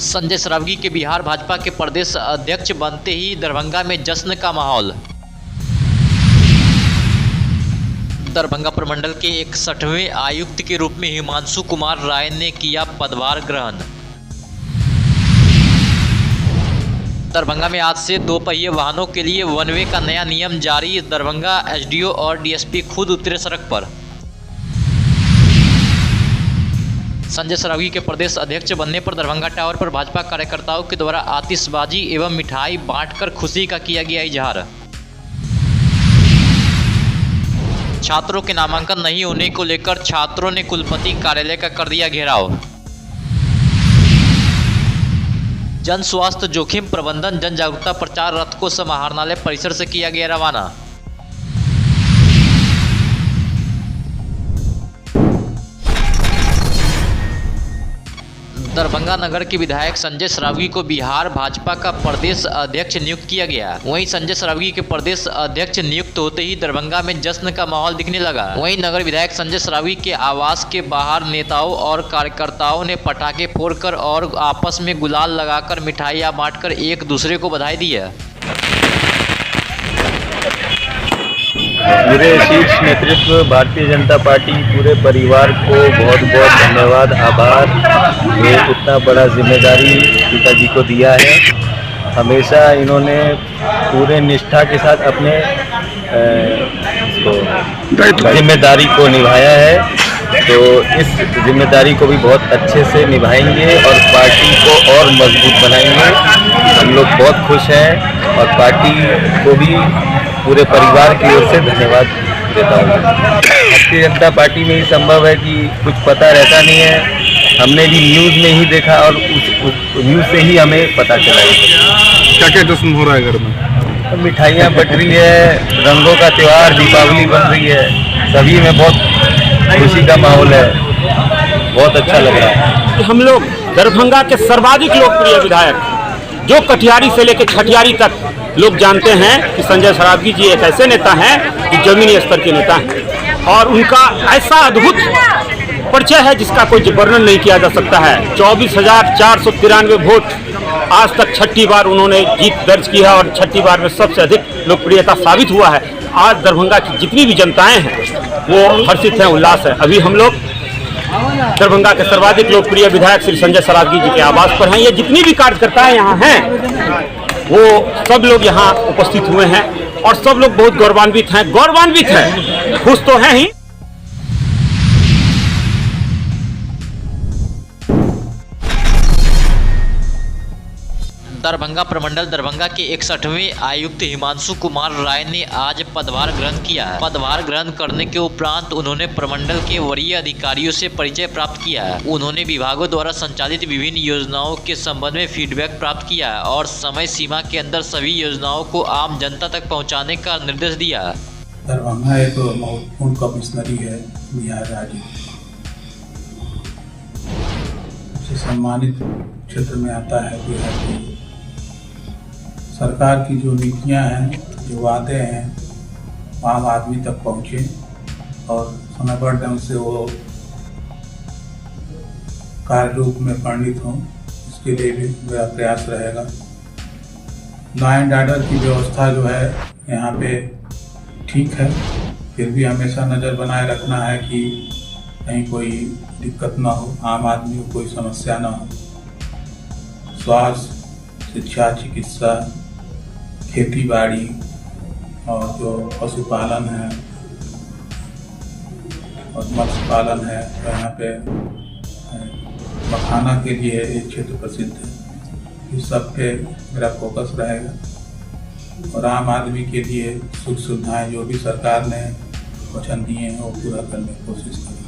संजय सरावगी के बिहार भाजपा के प्रदेश अध्यक्ष बनते ही दरभंगा में जश्न का माहौल। दरभंगा प्रमंडल के 61वें आयुक्त के रूप में हिमांशु कुमार राय ने किया पदभार ग्रहण। दरभंगा में आज से 2 पहिए वाहनों के लिए वन वे का नया नियम जारी। दरभंगा एसडीओ और डीएसपी खुद उतरे सड़क पर। संजय सरावगी के प्रदेश अध्यक्ष बनने पर दरभंगा टावर पर भाजपा कार्यकर्ताओं के द्वारा आतिशबाजी एवं मिठाई बांटकर खुशी का किया गया इजहार। छात्रों के नामांकन नहीं होने को लेकर छात्रों ने कुलपति कार्यालय का कर दिया घेराव। जन स्वास्थ्य जोखिम प्रबंधन जन जागरूकता प्रचार रथ को समाहरणालय परिसर से किया गया रवाना। दरभंगा नगर के विधायक संजय सरावगी को बिहार भाजपा का प्रदेश अध्यक्ष नियुक्त किया गया। वहीं संजय सरावगी के प्रदेश अध्यक्ष नियुक्त होते ही दरभंगा में जश्न का माहौल दिखने लगा। वहीं नगर विधायक संजय सरावगी के आवास के बाहर नेताओं और कार्यकर्ताओं ने पटाखे फोड़कर और आपस में गुलाल लगाकर मिठाइयां बांटकर एक दूसरे को बधाई दी है। पूरे शीर्ष नेतृत्व भारतीय जनता पार्टी पूरे परिवार को बहुत बहुत धन्यवाद, आभार। ये इतना बड़ा जिम्मेदारी पिताजी को दिया है। हमेशा इन्होंने पूरे निष्ठा के साथ अपने जिम्मेदारी को निभाया है, तो इस जिम्मेदारी को भी बहुत अच्छे से निभाएंगे और पार्टी को और मजबूत बनाएंगे। हम लोग बहुत खुश हैं और पार्टी को भी पूरे परिवार की ओर से धन्यवाद देता हूँ। भारतीय जनता पार्टी में ही संभव है कि कुछ पता रहता नहीं है, हमने भी न्यूज़ में ही देखा और उस न्यूज़ से ही हमें पता चला। क्या क्या जश्न हो रहा है घर में? तो मिठाइयाँ बट रही है, रंगों का त्यौहार दीपावली बन रही है, सभी में बहुत खुशी का माहौल है, बहुत अच्छा लग रहा है। हम लोग दरभंगा के सर्वाधिक लोकप्रिय विधायक जो कटिहारी से लेकर छठियारी तक लोग जानते हैं कि संजय सरावगी जी एक ऐसे नेता हैं कि जमीनी स्तर के नेता हैं और उनका ऐसा अद्भुत परिचय है जिसका कोई वर्णन नहीं किया जा सकता है। 24,493 वोट, आज तक 6ठी बार उन्होंने जीत दर्ज की है और 6ठी बार में सबसे अधिक लोकप्रियता साबित हुआ है। आज दरभंगा की जितनी भी जनताएं हैं वो हर्षित हैं, उल्लास है। अभी हम लोग दरभंगा के सर्वाधिक लोकप्रिय विधायक श्री संजय सरावगी जी के आवास पर हैं। ये जितनी भी कार्यकर्ताएं यहाँ हैं वो सब लोग यहाँ उपस्थित हुए हैं और सब लोग बहुत गौरवान्वित हैं, खुश तो हैं ही। दरभंगा प्रमंडल दरभंगा के 61वें आयुक्त हिमांशु कुमार राय ने आज पदभार ग्रहण किया। पदभार ग्रहण करने के उपरांत उन्होंने प्रमंडल के वरीय अधिकारियों से परिचय प्राप्त किया। उन्होंने विभागों द्वारा संचालित विभिन्न योजनाओं के संबंध में फीडबैक प्राप्त किया और समय सीमा के अंदर सभी योजनाओं को आम जनता तक पहुँचाने का निर्देश दिया। दरभंगा एक महत्वपूर्ण कमिश्नरी है बिहार राज्य से सम्मानित क्षेत्र में आता है। बिहार की सरकार की जो नीतियां हैं, जो वादे हैं, आम आदमी तक पहुँचे और समयबद्ध ढंग से वो कार्य रूप में परिणित हों, इसके लिए भी मेरा प्रयास रहेगा। लॉ एंड ऑर्डर की व्यवस्था जो है यहाँ पे ठीक है, फिर भी हमेशा नज़र बनाए रखना है कि कहीं कोई दिक्कत ना हो, आम आदमी को कोई समस्या ना हो। स्वास्थ्य, शिक्षा, चिकित्सा, खेती बाड़ी और जो पशुपालन है और मत्स्य पालन है, तो यहाँ पे मखाना के लिए एक क्षेत्र प्रसिद्ध है। इस सब पे मेरा फोकस रहेगा और आम आदमी के लिए सुख सुविधाएं जो भी सरकार ने वचन दिए हैं वो पूरा करने की कोशिश करेंगे।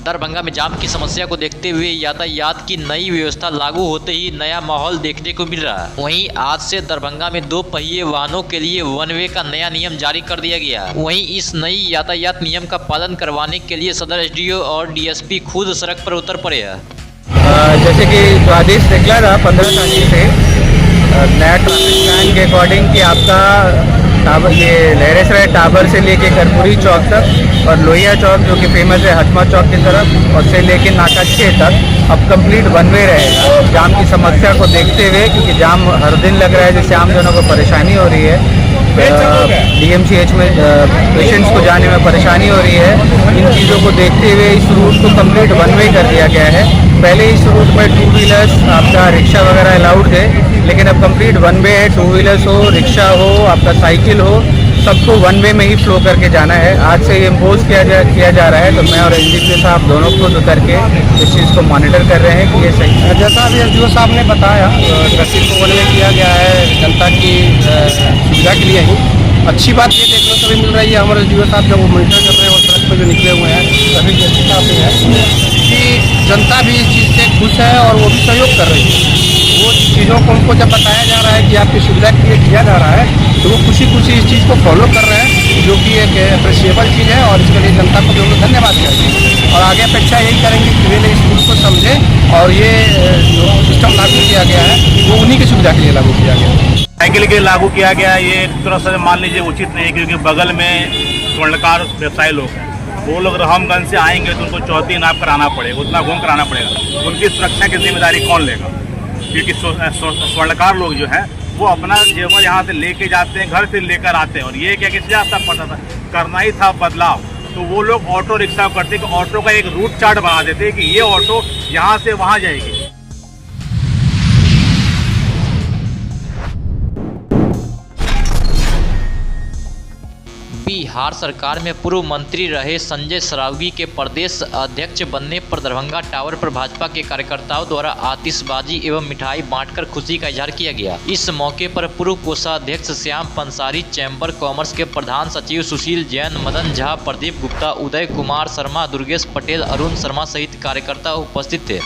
दरभंगा में जाम की समस्या को देखते हुए यातायात की नई व्यवस्था लागू होते ही नया माहौल देखने को मिल रहा है। वहीं आज से दरभंगा में 2 पहिए वाहनों के लिए वन वे का नया नियम जारी कर दिया गया। वहीं इस नई यातायात नियम का पालन करवाने के लिए सदर एसडीओ और डीएसपी खुद सड़क पर उतर पड़े हैं। जैसे कि जो आदेश निकला था 15 तारीख से नया ट्रैफिक प्लान के अकॉर्डिंग कि आपका टावर, ये लहरेसराय टावर से लेके कर्पूरी चौक तक और लोहिया चौक जो कि फेमस है हटमा चौक की तरफ, और से लेके नाका 6 तक अब कंप्लीट वन वे रहेगा। जाम की समस्या को देखते हुए, क्योंकि जाम हर दिन लग रहा है जिससे आम जनों को परेशानी हो रही है, DMCH में पेशेंट्स को जाने में परेशानी हो रही है। इन चीज़ों को देखते हुए इस रूट को कंप्लीट वन वे कर दिया गया है। पहले इस रूट में 2 व्हीलर्स, आपका रिक्शा वगैरह अलाउड थे, लेकिन अब कंप्लीट वन वे है। 2 व्हीलर्स हो, रिक्शा हो, आपका साइकिल हो, सबको वन वे में ही फ्लो करके जाना है। आज से ये इम्पोज किया जा रहा है। तो मैं और एसडीपीओ साहब दोनों खुद उतर के इस चीज़ को मॉनिटर कर रहे हैं कि ये सही है। जैसा अभी एसडीओ साहब ने बताया, ट्रैफिक को वन वे किया गया है जनता की सुविधा के लिए ही। अच्छी बात ये देखने को भी मिल रही है, हमारे एसडीओ साहब जब वो मॉनिटर कर रहे हैं और सड़क पर जो निकले हुए हैं ट्रैफिक की अच्छी काफ़ी है कि जनता भी इस चीज़ से खुश है और वो भी सहयोग कर रही है। वो चीज़ों को उनको जब बताया जा रहा है कि आपकी सुविधा के लिए किया जा रहा है, तो वो खुशी खुशी इस चीज़ को फॉलो कर रहे हैं, जो कि एक अप्रिशिएबल चीज़ है। और इसके लिए जनता को जो धन्यवाद करेंगे और आगे अपेक्षा यही करेंगे कि वे इस रूट को समझें और ये जो सिस्टम लागू किया गया है वो उन्हीं की सुविधा के लिए लागू किया गया है। साइकिल के लागू किया गया है, ये एक तरह से मान लीजिए उचित नहीं है, क्योंकि बगल में स्वर्णकार व्यवसायी लोग हैं। वो लोग रहमगंज से आएंगे तो उनको चौथी नाप कराना पड़ेगा, उतना घूम कराना पड़ेगा। उनकी सुरक्षा की जिम्मेदारी कौन लेगा? क्योंकि स्वर्णकार लोग जो है वो अपना जेवर यहाँ से लेके जाते हैं, घर से लेकर आते हैं। और ये क्या किसी रास्ता पड़ता था, करना ही था बदलाव, तो वो लोग ऑटो रिक्शा करते कि ऑटो का एक रूट चार्ट बना देते कि ये ऑटो यहाँ से वहाँ जाएगी। बिहार सरकार में पूर्व मंत्री रहे संजय सरावगी के प्रदेश अध्यक्ष बनने पर दरभंगा टावर पर भाजपा के कार्यकर्ताओं द्वारा आतिशबाजी एवं मिठाई बांटकर खुशी का इजहार किया गया। इस मौके पर पूर्व कोषाध्यक्ष श्याम पंसारी, चैम्बर कॉमर्स के प्रधान सचिव सुशील जैन, मदन झा, प्रदीप गुप्ता, उदय कुमार शर्मा, दुर्गेश पटेल, अरुण शर्मा सहित कार्यकर्ता उपस्थित थे।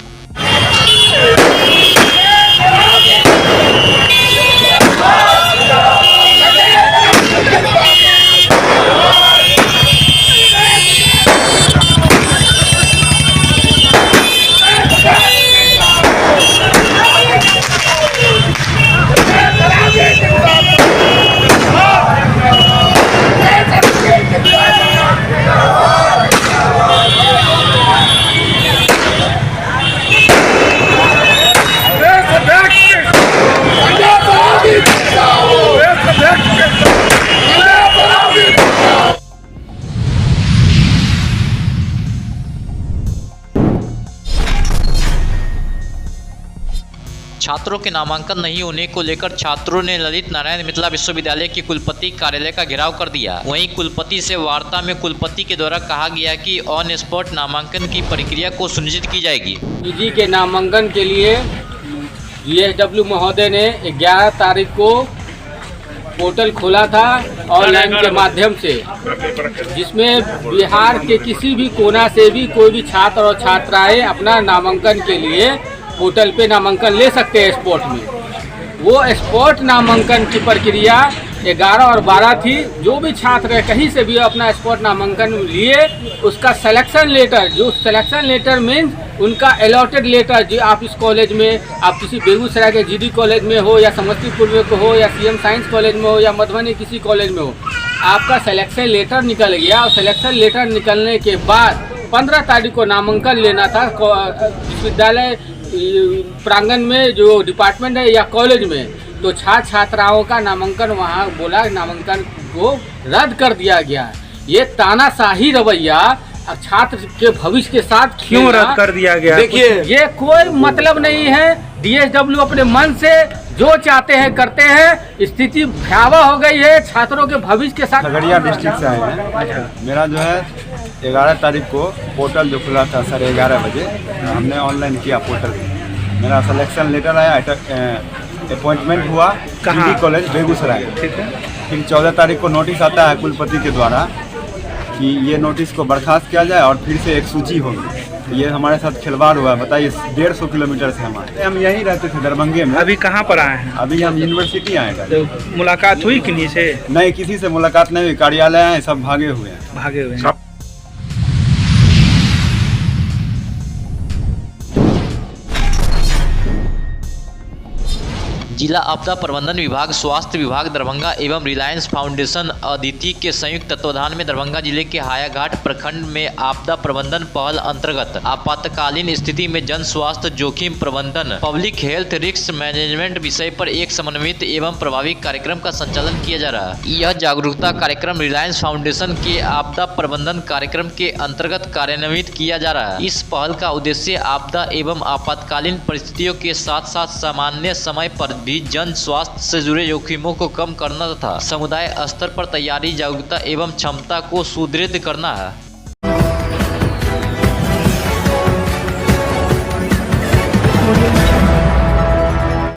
छात्रों के नामांकन नहीं होने को लेकर छात्रों ने ललित नारायण मिथिला विश्वविद्यालय के कुलपति कार्यालय का घेराव कर दिया। वहीं कुलपति से वार्ता में कुलपति के द्वारा कहा गया कि ऑन स्पॉट नामांकन की प्रक्रिया को सुनिश्चित की जाएगी। पीजी के नामांकन के लिए DSW महोदय ने 11 तारीख को पोर्टल खोला था ऑनलाइन के माध्यम से, जिसमें बिहार के किसी भी कोना से भी कोई भी छात्र और छात्राएं अपना नामांकन के लिए पोर्टल पे नामांकन ले सकते हैं स्पॉट में। वो स्पॉट नामांकन की प्रक्रिया 11 और 12 थी। जो भी छात्र कहीं से भी अपना स्पॉट नामांकन लिए, उसका सिलेक्शन लेटर, जो सिलेक्शन लेटर मीन्स उनका अलॉटेड लेटर, जो आप इस कॉलेज में, आप किसी बेगूसराय के GD कॉलेज में हो या समस्तीपुर में हो या CM साइंस कॉलेज में हो या मधुबनी किसी कॉलेज में हो, आपका सिलेक्शन लेटर निकल गया। और सिलेक्शन लेटर निकलने के बाद 15 तारीख को नामांकन लेना था विश्वविद्यालय प्रांगण में, जो डिपार्टमेंट है या कॉलेज में। तो छात्र छात्राओं का नामांकन वहाँ बोला नामांकन को रद्द कर दिया गया। ये तानाशाही रवैया छात्र के भविष्य के साथ क्यों रद्द कर दिया गया? देखिए, ये कोई मतलब नहीं है। DSW अपने मन से जो चाहते हैं करते हैं। स्थिति भयावह हो गई है छात्रों के भविष्य के साथ। खगड़िया डिस्ट्रिक्ट से आए हैं। मेरा जो है 11 तारीख को पोर्टल जो खुला था 11:30 बजे, हमने ऑनलाइन किया पोर्टल। मेरा सिलेक्शन लेटर आया, अपॉइंटमेंट हुआ GD कॉलेज बेगूसराय। फिर 14 तारीख को नोटिस आता है कुलपति के द्वारा कि ये नोटिस को बर्खास्त किया जाए और फिर से एक सूची होगी। ये हमारे साथ खिलवाड़ हुआ है। बताइए, 150 किलोमीटर से हम यहीं रहते थे दरभंगे में। अभी कहाँ पर आए हैं? अभी हम यूनिवर्सिटी आए हैं। तो मुलाकात हुई किन्हीं से? नहीं, किसी से मुलाकात नहीं हुई। कार्यालय आए, सब भागे हुए हैं। जिला आपदा प्रबंधन विभाग, स्वास्थ्य विभाग दरभंगा एवं रिलायंस फाउंडेशन अदिति के संयुक्त तत्वाधान में दरभंगा जिले के हायाघाट प्रखंड में आपदा प्रबंधन पहल अंतर्गत आपातकालीन स्थिति में जन स्वास्थ्य जोखिम प्रबंधन, पब्लिक हेल्थ रिस्क मैनेजमेंट विषय पर एक समन्वित एवं प्रभावी कार्यक्रम का संचालन किया जा रहा है। यह जागरूकता कार्यक्रम रिलायंस फाउंडेशन के आपदा प्रबंधन कार्यक्रम के अंतर्गत कार्यान्वित किया जा रहा है। इस पहल का उद्देश्य आपदा एवं आपातकालीन परिस्थितियों के साथ साथ सामान्य समय पर भी जन स्वास्थ्य से जुड़े जोखिमों को कम करना तथा समुदाय स्तर पर तैयारी, जागरूकता एवं क्षमता को सुदृढ़ करना है।